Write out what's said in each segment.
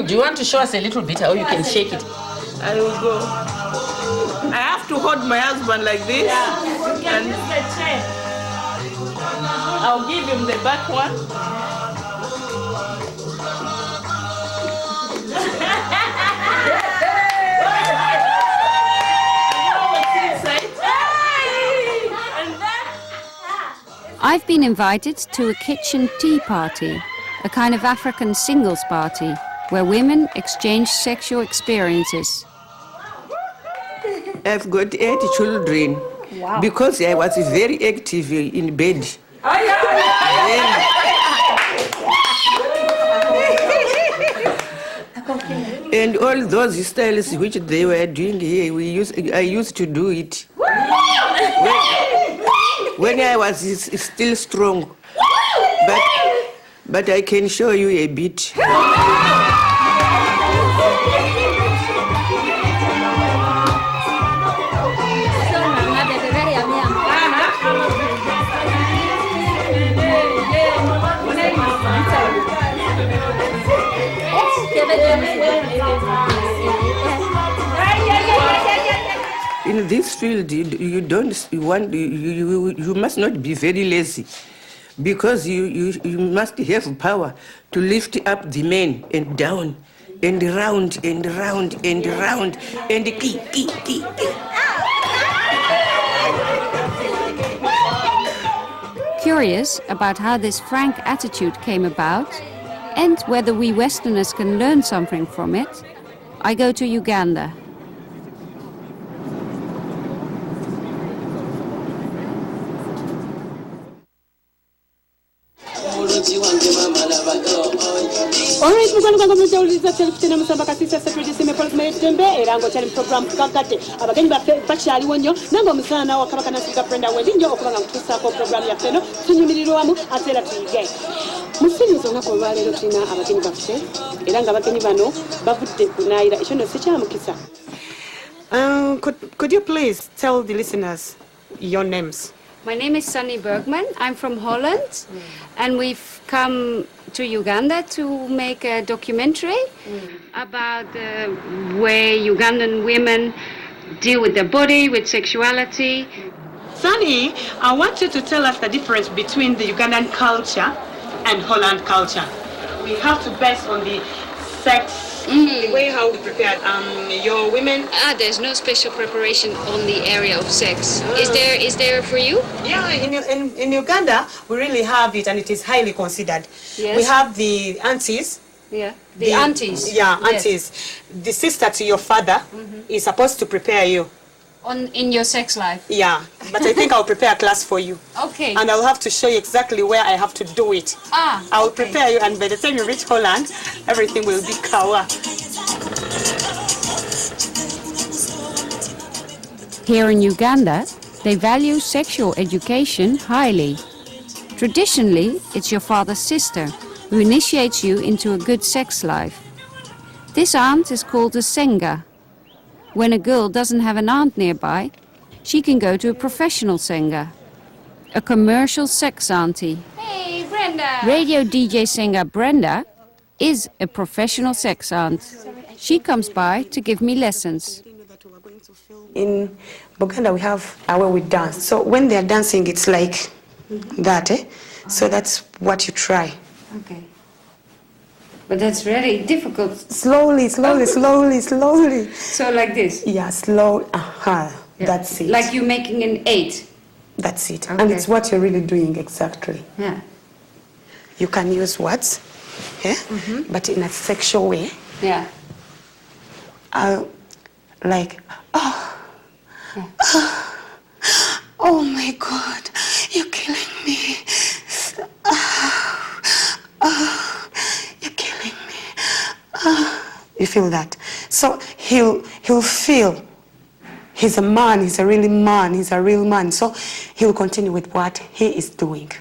Do you want to show us a little bit how you can shake it? I will go. I have to hold my husband like this. Yeah. You can use the chair. I'll give him the back one. I've been invited to a kitchen tea party, a kind of African singles party, where women exchange sexual experiences. I've got 8 children. Wow. Because I was very active in bed. And all those styles which they were doing here, I used to do it. When I was still strong. But I can show you a bit. In this field, you must not be very lazy, because you must have power to lift up the men and down and round and round and round and key. Curious about how this frank attitude came about and whether we Westerners can learn something from it, I go to Uganda. Alright, muganga mmoja uliza telefone musamba kasisa security me police me tembe erango cyane program kakate abagenyi bachali wonyo nango musana wa kabaka nasika prenda wendi nyo okubanga kutusa ko program ya feno tunyumirirwamu atera tuyige musinyizo ngako balero tina abagenyi bafite eranga abagenyi bano bavudde kunaira ekyo no sikyamukisa. Could you please tell the listeners your names? My name is Sunny Bergman. I'm from Holland, and we've come to Uganda to make a documentary about the way Ugandan women deal with their body, with sexuality. Sunny, I want you to tell us the difference between the Ugandan culture and Holland culture. We have to base on the sex, the way how we prepare your women. There's no special preparation on the area of sex. Is there for you? Yeah, in Uganda, we really have it, and it is highly considered. Yes. We have the aunties. Yeah, the aunties. Yeah, aunties. Yes. The sister to your father is supposed to prepare you. In your sex life? Yeah, but I think I'll prepare a class for you. Okay. And I'll have to show you exactly where I have to do it. I'll prepare you, and by the time you reach Holland, everything will be kawa. Here in Uganda, they value sexual education highly. Traditionally, it's your father's sister who initiates you into a good sex life. This aunt is called a senga. When a girl doesn't have an aunt nearby, she can go to a professional senga, a commercial sex auntie. Hey, Brenda! Radio DJ singer Brenda is a professional sex aunt. She comes by to give me lessons. In Buganda, we have a way we dance. So when they're dancing, it's like that, eh? So that's what you try. Okay. But that's really difficult. Slowly. So like this? Yeah, slow. Yeah. That's it. Like you're making an 8? That's it. Okay. And it's what you're really doing exactly. Yeah. You can use words, yeah? But in a sexual way. Yeah. Like, oh my God, you're killing me. You're killing me. You feel that? So he'll feel he's a man, he's a real man. So he'll continue with what he is doing.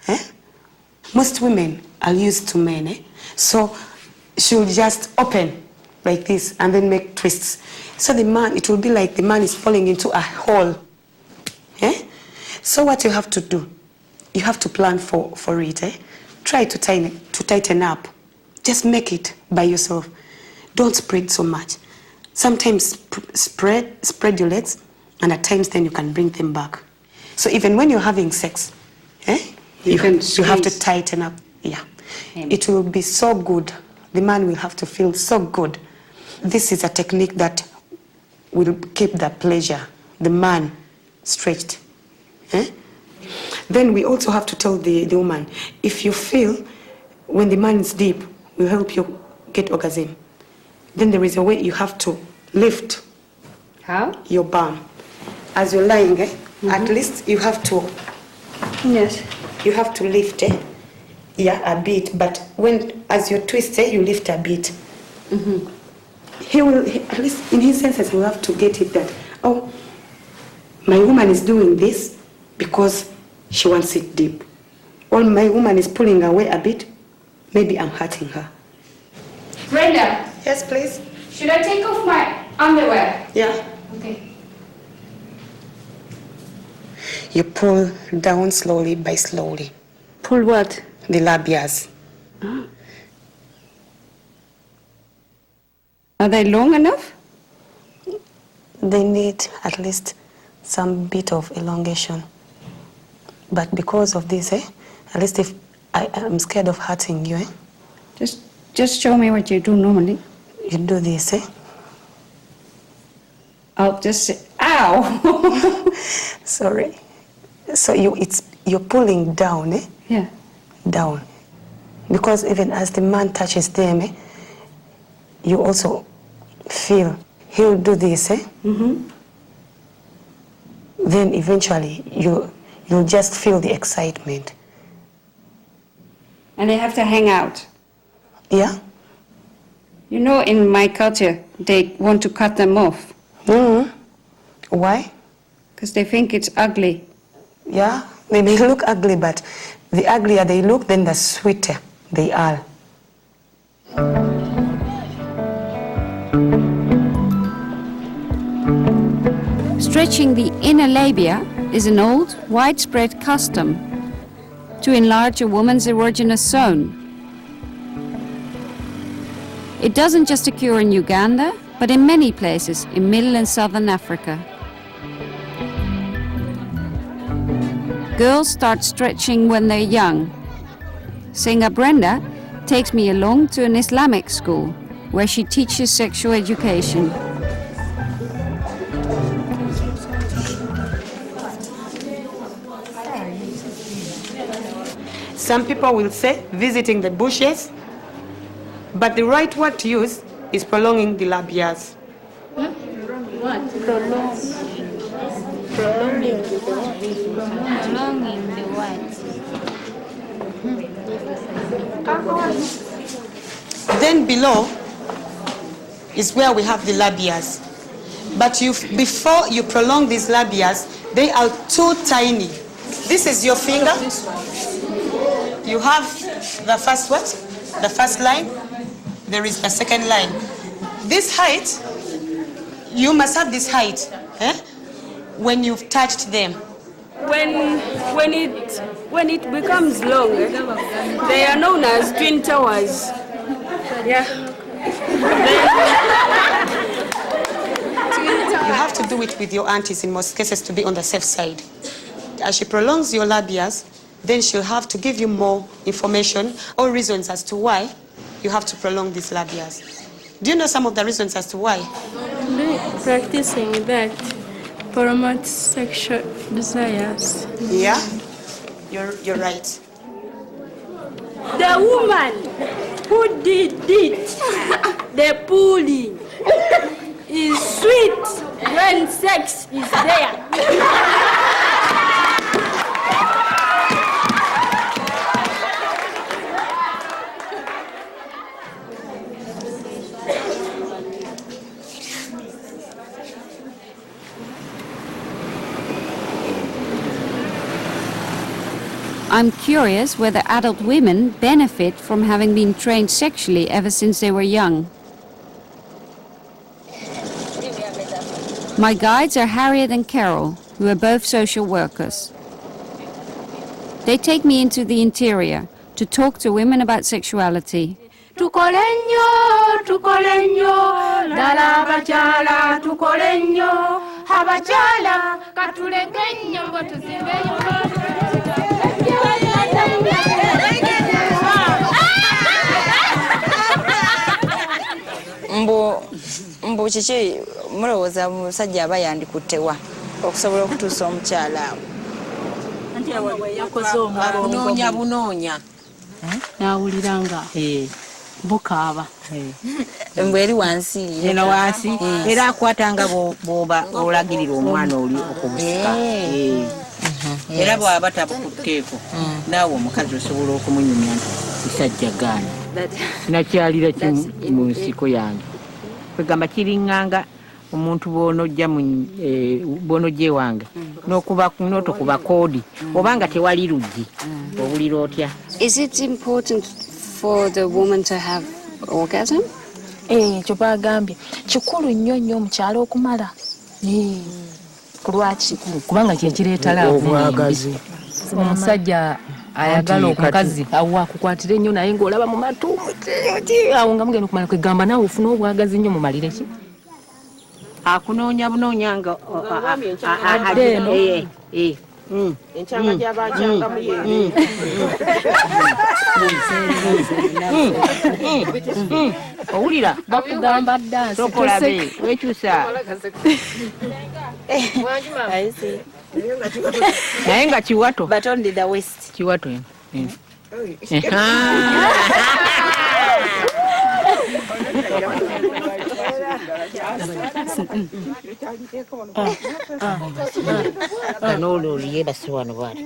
Eh? Most women are used to men, eh? So she'll just open like this and then make twists. So the man, it will be like the man is falling into a hole. Eh? So what you have to do, you have to plan for it. Eh? Try to tighten up just make it by yourself. Don't spread so much. Sometimes spread your legs, and at times then you can bring them back. So even when you're having sex, you have to tighten up. Yeah. It will be so good. The man will have to feel so good. This is a technique that will keep the pleasure, the man, stretched. Then we also have to tell the woman, if you feel when the man is deep, will help you get orgasm. Then there is a way you have to lift. How? Your bum. As you're lying, at least you have to. Yes. You have to lift, a bit. But as you twist, you lift a bit. He will, at least in his senses, will have to get it that, oh, my woman is doing this because she wants it deep. Or my woman is pulling away a bit, maybe I'm hurting her. Brenda. Yes, please. Should I take off my underwear? Yeah. Okay. You pull down slowly by slowly. Pull what? The labias. Are they long enough? They need at least some bit of elongation. But because of this, at least if I'm scared of hurting you, Just show me what you do normally. you do this, I'll just say, ow! Sorry. So you're pulling down, Yeah. Down. Because even as the man touches them, you also feel he'll do this, Then eventually you'll just feel the excitement. And they have to hang out. Yeah? You know, in my culture, they want to cut them off. Why? Because they think it's ugly. Yeah, they may look ugly, but the uglier they look, then the sweeter they are. Stretching the inner labia is an old, widespread custom to enlarge a woman's erogenous zone. It doesn't just occur in Uganda, but in many places in Middle and Southern Africa. Girls start stretching when they're young. Singer Brenda takes me along to an Islamic school where she teaches sexual education. Some people will say visiting the bushes, but the right word to use is prolonging the labias. What? Prolonging the what? Then below is where we have the labias. But before you prolong these labias, they are too tiny. This is your finger. You have the first what? The first line. There is the second line. This height, you must have this height when you've touched them. When it becomes long, they are known as twin towers. Yeah. You have to do it with your aunties in most cases to be on the safe side. As she prolongs your labias, then she'll have to give you more information or reasons as to why you have to prolong these labias. Do you know some of the reasons as to why? Practicing that promotes sexual desires. Yeah, you're right. The woman who did it, the pulling, is sweet when sex is there. I'm curious whether adult women benefit from having been trained sexually ever since they were young. My guides are Harriet and Carol, who are both social workers. They take me into the interior to talk to women about sexuality. tukole nnyo ddala abakyala tukole nnyo abakyala katuleke nnyo mbo tuzimbe mbu kiki mulowooza musajja aba yandikuttewa okusobola okutuusa omukyala awo bunoonya nawulira nga bukaaba mbu eri wansi eno wansi era akwatanga bw'oba olagirira omwana oli okubusika era bw'aba tabukutteeko naawe omukazi osobola okumunyumya nti kisajja gaana nakyalira kimu mu nsiko yange kwegamba kiringanga omuntu bw'onojja ewange n'otokuba koodi obanga tewali luggi obulira otya. Is it important for the woman to have orgasm? Ekyo bagambye kikulu nnyo omukyala okumala kulwaki kubanga kyekireeta obwagazi omusajja ayagala omukazi awo akukwatira ennyo naye ng'olaba mu matu awo nga mugenda okumala kwegamba naawe ofuna obwagazi nnyo mumalire ki akunoonya bunoonya nga adde eno enkyanga gy'abakyangamu yeeri owulira bakugamba dansi tokolabe wekyusa naye nga kiwato but only the west kiwato n'olwo oliyebase wano bwati